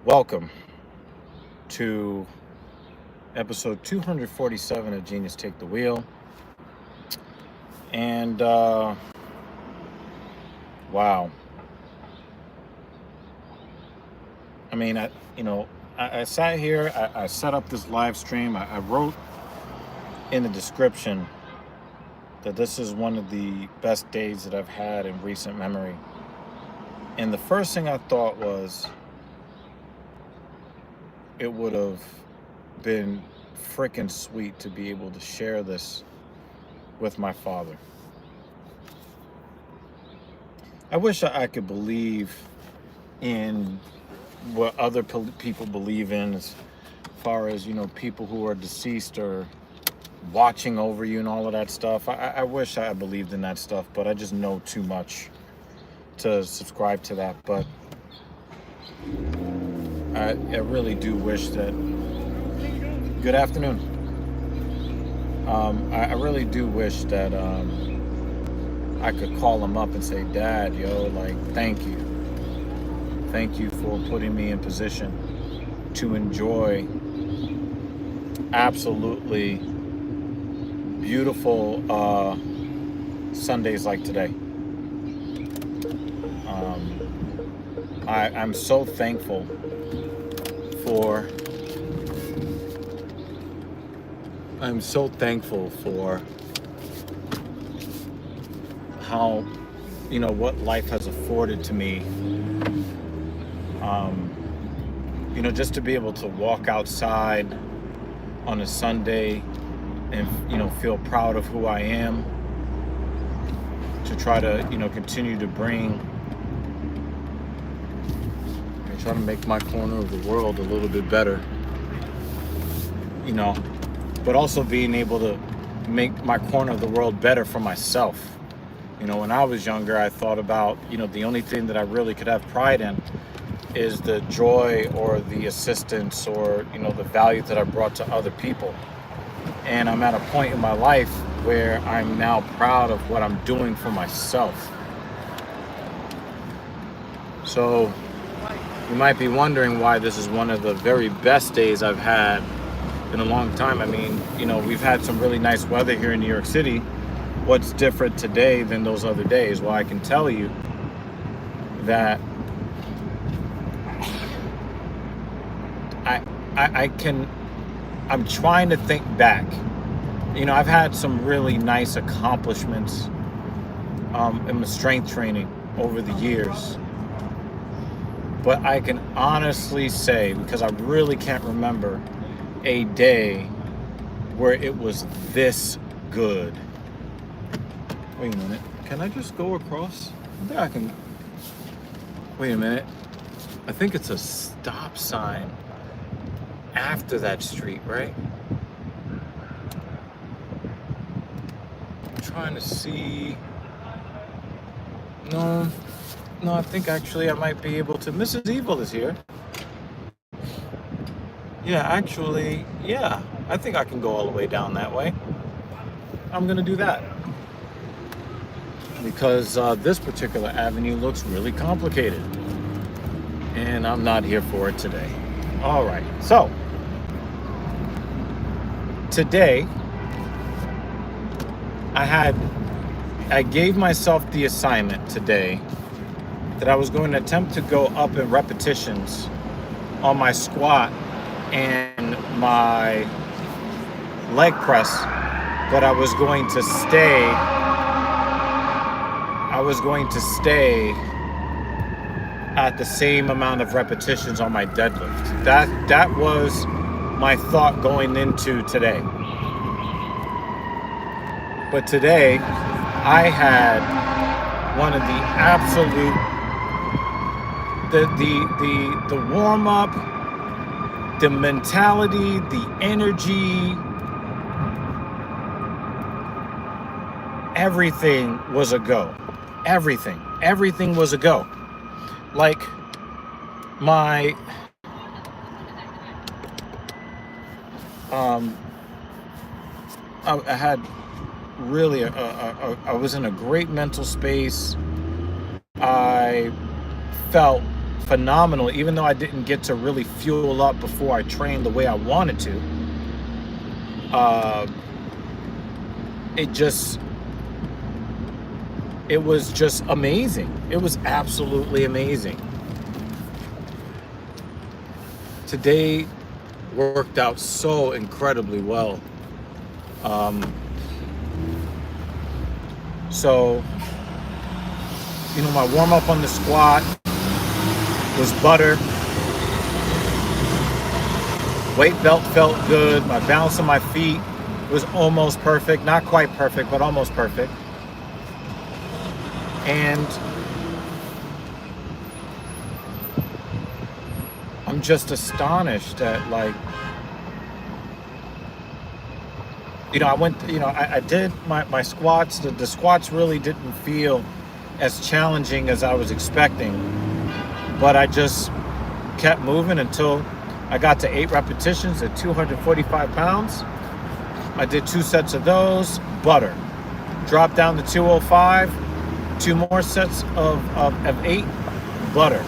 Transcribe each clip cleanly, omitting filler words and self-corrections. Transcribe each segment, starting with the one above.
Welcome to episode 247 of Genius Take the Wheel. And wow. I mean, I sat here, I set up this live stream. I wrote in the description that this is one of the best days that I've had in recent memory. And the first thing I thought was, it would have been freaking sweet to be able to share this with my father. I wish I could believe in what other people believe in, as far as, people who are deceased or watching over you and all of that stuff. I wish I believed in that stuff, but I just know too much to subscribe to that. But I really do wish that. Good afternoon. I really do wish that I could call him up and say, Dad, thank you. Thank you for putting me in position to enjoy absolutely beautiful Sundays like today. I'm so thankful for how, what life has afforded to me. Just to be able to walk outside on a Sunday and, feel proud of who I am, to try to, continue to try to make my corner of the world a little bit better, but also being able to make my corner of the world better for myself. When I was younger, I thought about, the only thing that I really could have pride in is the joy or the assistance or, the value that I brought to other people. And I'm at a point in my life where I'm now proud of what I'm doing for myself. So you might be wondering why this is one of the very best days I've had in a long time. I mean, we've had some really nice weather here in New York City. What's different today than those other days? Well, I can tell you that I'm trying to think back. I've had some really nice accomplishments in my strength training over the years. But I can honestly say, because I really can't remember a day where it was this good. Wait a minute. Can I just go across? I think I can. Wait a minute. I think it's a stop sign after that street, right? I'm trying to see. No, I think actually I might be able to. Mrs. Evil is here. Yeah, actually, yeah. I think I can go all the way down that way. I'm going to do that. Because this particular avenue looks really complicated. And I'm not here for it today. All right. So, today, I gave myself the assignment today that I was going to attempt to go up in repetitions on my squat and my leg press, but I was going to stay at the same amount of repetitions on my deadlift. That was my thought going into today. But today, I had one of the absolute, the warm up, the mentality, the energy, everything was a go. Everything was a go. Like my I had really I was in a great mental space. I felt phenomenal, even though I didn't get to really fuel up before I trained the way I wanted to. It was just amazing. It was absolutely amazing. Today worked out so incredibly well. So, my warm up on the squat was butter. Weight belt felt good. My balance on my feet was almost perfect. Not quite perfect, but almost perfect. And I'm just astonished at, like, I went, I did my squats. The squats really didn't feel as challenging as I was expecting, but I just kept moving until I got to 8 repetitions at 245 pounds. I did 2 sets of those, butter. Dropped down to 205, 2 more sets of 8, butter.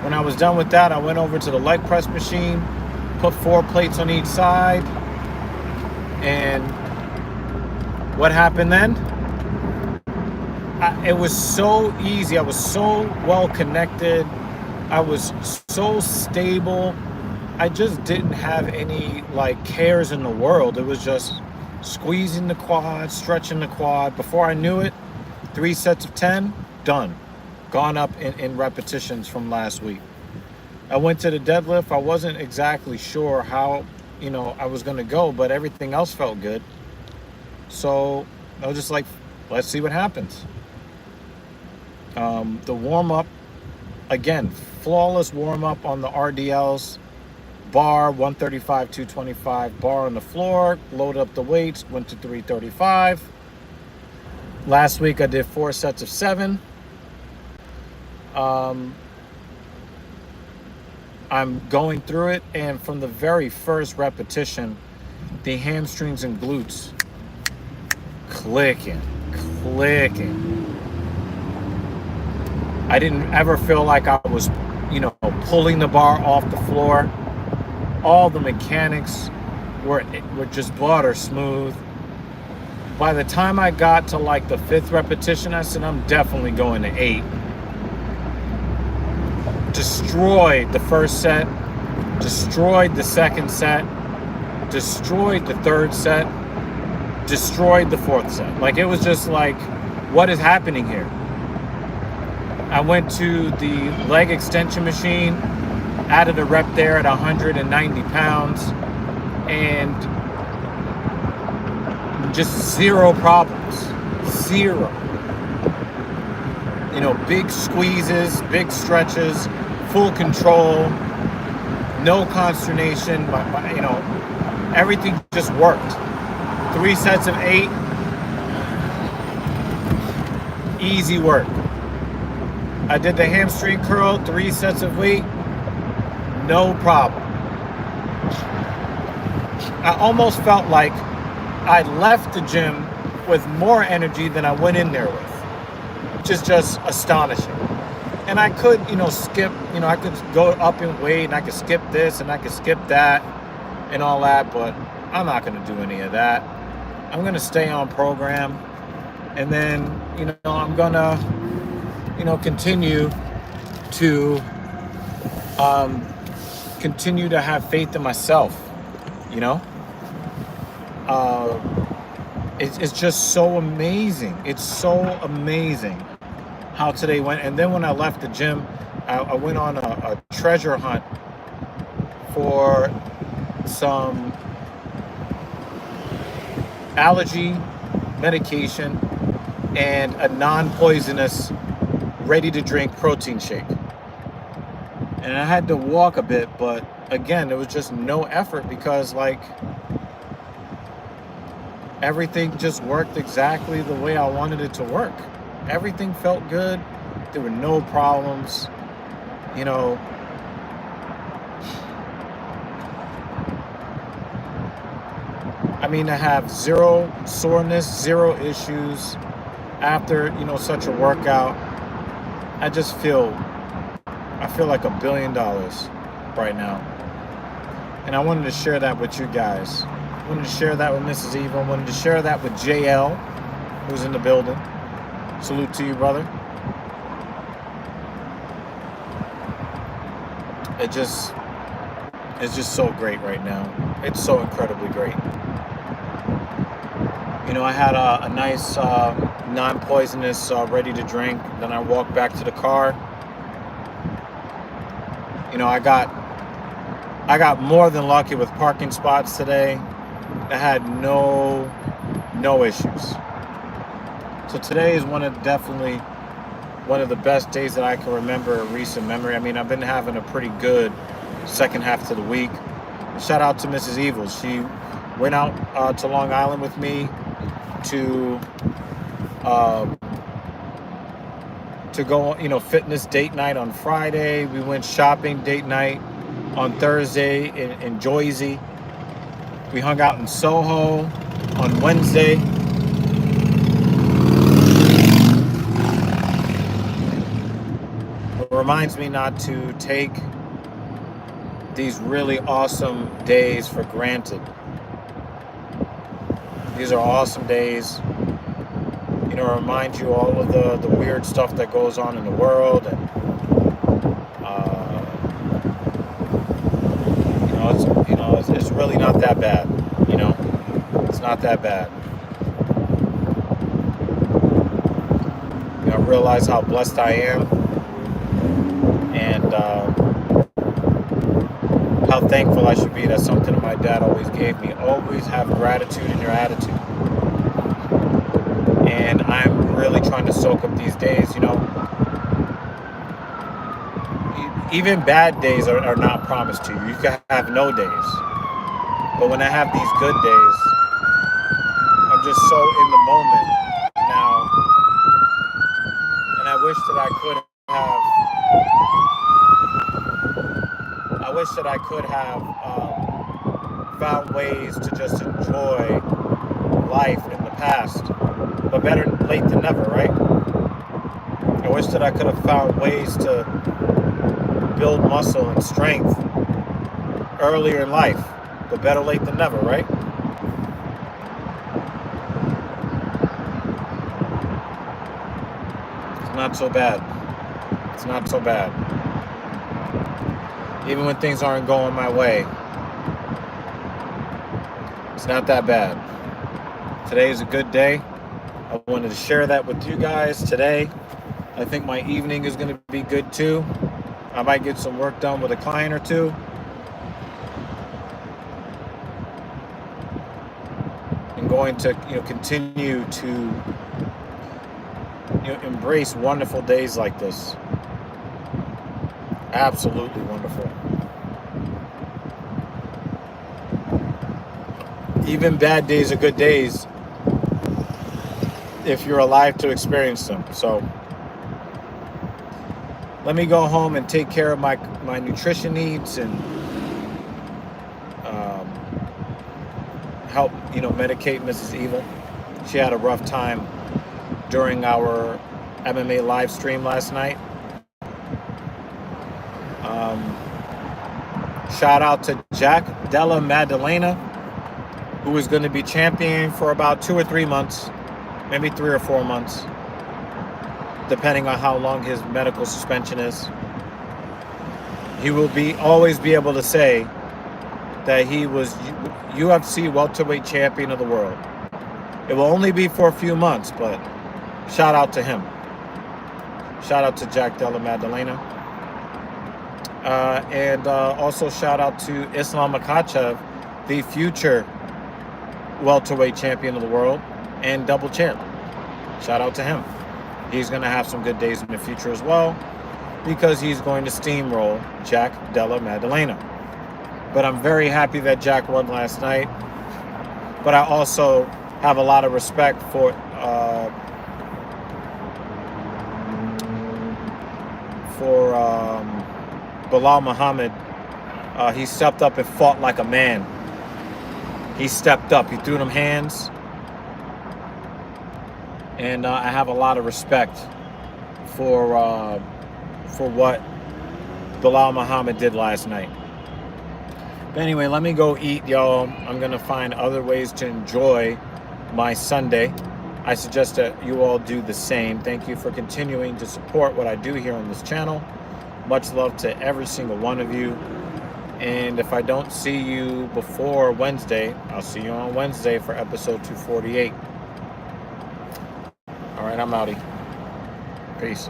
When I was done with that, I went over to the leg press machine, put 4 plates on each side, and what happened then? It was so easy. I was so well connected. I was so stable. I just didn't have any cares in the world. It was just squeezing the quad, stretching the quad. Before I knew it, 3 sets of 10, done. Gone up in repetitions from last week. I went to the deadlift. I wasn't exactly sure how, I was going to go, but everything else felt good. So I was just like, let's see what happens. The warm-up, again, flawless warm-up on the RDLs. Bar, 135, 225. Bar on the floor, load up the weights, went to 335. Last week I did 4 sets of 7. I'm going through it, and from the very first repetition, the hamstrings and glutes clicking. I didn't ever feel like I was, pulling the bar off the floor. All the mechanics were just butter smooth. By the time I got to the 5th repetition, I said, I'm definitely going to 8. Destroyed the first set, destroyed the second set, destroyed the third set, destroyed the 4th set. It was just what is happening here? I went to the leg extension machine, added a rep there at 190 pounds, and just 0 problems. 0. Big squeezes, big stretches, full control, no consternation. Everything just worked. 3 sets of 8, easy work. I did the hamstring curl, 3 sets of weight, no problem. I almost felt like I left the gym with more energy than I went in there with. Which is just astonishing. And I could, skip, I could go up in weight, and I could skip this and I could skip that and all that, but I'm not going to do any of that. I'm going to stay on program, and then, I'm going to, continue to have faith in myself, It's just so amazing. It's so amazing how today went. And then when I left the gym, I went on a treasure hunt for some allergy medication and a non-poisonous, ready-to-drink protein shake. And I had to walk a bit, but again, there was just no effort because everything just worked exactly the way I wanted it to work. Everything felt good. There were no problems. I have 0 soreness, 0 issues after, such a workout. I just feel feel like $1 billion right now. And I wanted to share that with you guys. I wanted to share that with Mrs. Eva. I wanted to share that with JL, who's in the building. Salute to you, brother. It's just so great right now. It's so incredibly great. You know, I had a nice non-poisonous ready to drink. Then I walked back to the car. You know, I got more than lucky with parking spots today. I had no issues. So today is definitely one of the best days that I can remember in recent memory. I mean, I've been having a pretty good second half to the week. Shout out to Mrs. Evil. She went out to Long Island with me to go, you know, fitness date night on Friday. We went shopping date night on Thursday in Jersey. We hung out in Soho on Wednesday. It reminds me not to take these really awesome days for granted. These are awesome days. You know, remind you all of the weird stuff that goes on in the world, and it's really not that bad. You know, it's not that bad. You know, I realize how blessed I am, and how thankful I should be. That's something that my dad always gave me. Always have gratitude in your attitude. And I'm really trying to soak up these days, you know. Even bad days are not promised to you. You can have no days. But when I have these good days, I'm just so in the moment now. And I wish that I could have found ways to just enjoy life in the past. But better late than never, right? I wish that I could have found ways to build muscle and strength earlier in life. But better late than never, right? It's not so bad. It's not so bad. Even when things aren't going my way, it's not that bad. Today is a good day. I wanted to share that with you guys today. I think my evening is going to be good too. I might get some work done with a client or two. I'm going to, you know, continue to, you know, embrace wonderful days like this. Absolutely wonderful. Even bad days are good days if you're alive to experience them. So let me go home and take care of my nutrition needs and help, you know, medicate Mrs. Evil. She had a rough time during our MMA live stream last night. Shout out to Jack Della Maddalena, who is going to be champion for about 2 or 3 months, maybe 3 or 4 months, depending on how long his medical suspension is. He will always be able to say that he was UFC welterweight champion of the world. It will only be for a few months, but shout out to him. Shout out to Jack Della Maddalena. And also shout out to Islam Makhachev, the future welterweight champion of the world and double champ. Shout out to him. He's going to have some good days in the future as well, because he's going to steamroll Jack Della Maddalena. But I'm very happy that Jack won last night. But I also have a lot of respect for Bilal Muhammad. He stepped up and fought like a man. He stepped up. He threw them hands. And I have a lot of respect for what Bilal Muhammad did last night. But anyway, let me go eat, y'all. I'm going to find other ways to enjoy my Sunday. I suggest that you all do the same. Thank you for continuing to support what I do here on this channel. Much love to every single one of you. And if I don't see you before Wednesday, I'll see you on Wednesday for episode 248. All right, I'm outie. Peace.